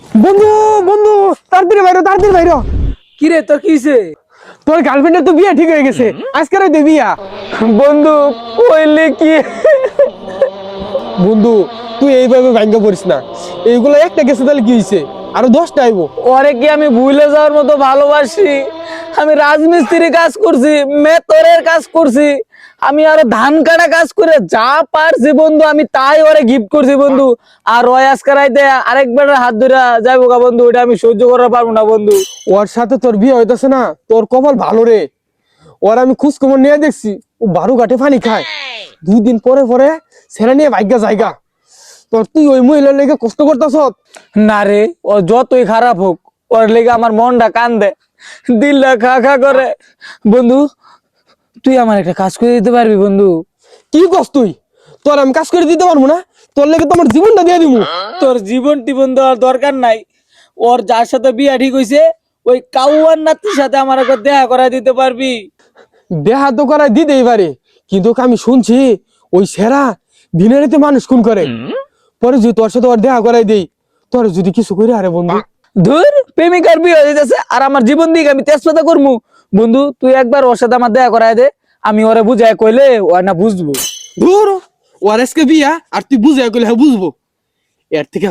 বন্ধু বন্ধু তাড়াতাড়ি বাইরো। কি রে তোর কি হইছে? তোর গার্লফ্রেন্ডের তো বিয়ে ঠিক হয়ে গেছে, আজকের হইতে বিয়া। বন্ধু কইলে কি বন্ধু, তুই এইভাবে ভাঙ্গা পড়িস না। এইগুলো একটা গেছে তাহলে কি হয়েছে, আরো 10টা আইবো। ওরে কি আমি ভুলে যাওয়ার মতো ভালোবাসি? আমি রাজমিস্ত্রি কাজ করছি, মেতরের কাজ করছি, আমি আরো ধান কাটা কাজ করে যা পারছি বন্ধু আমি তাই ওরে গিফট করছি বন্ধু। আর ওই আজকে রাইতে আরেকবার হাত ধরে যাইবো গা বন্ধু, ওটা আমি সহ্য করতে পারবো না বন্ধু। ওর সাথে তোর বিয়ে হইতেছে না, তোর কপাল ভালো রে। ওর আমি খোঁজ খবর নিয়ে দেখছি, ও বারু ঘাটে পানি খায়। 2 দিন পরে পরে ছেলে নিয়ে ভাগ্যা জায়গা। তোর তুই ওই মহিলার লেগে কষ্ট করতেছ। না রে, ও যতই খারাপ হোক ওর লেগে আমার মনটা কান্দে, দিলটা খা খা করে। বন্ধু তুই আমার একটা কাজ করে দিতে পারবি বন্ধু? কি কস তুই? তোর আমি কাজ করে দিতে পারবো না? তোর লেগে তোমার জীবনটা দিয়ে দিব। তোর জীবন টিবন দেওয়ার দরকার নাই। ওর যার সাথে বিয়া ঠিক হইছে ওই কাউয়ার নাতির সাথে আমার একবার দেখা করাই দিতে পারবি? দেহা তো করায় দিতেই পারে, কিন্তু আমি শুনছি ওই সেরা দিনের রাতে মানুষ খুন করে। পরে যদি তোর সাথে ওর দেখা করাই দেই, তোর যদি কিছু করে আরে বন্ধু। ধুর, প্রেমিকার বিয়ে হয়ে যাচ্ছে আর আমার জীবন দিকে আমি তেজপাতা করবো? বন্ধু তুই একবার ওর সাথে আমার দেখা করাই দে, আমি ওরে বুঝাই কইলে ও না বুঝবো। ধুর, ওর আজকে বিয়া আর তুই বুঝে গেলে হ্যাঁ বুঝবো। এর থেকে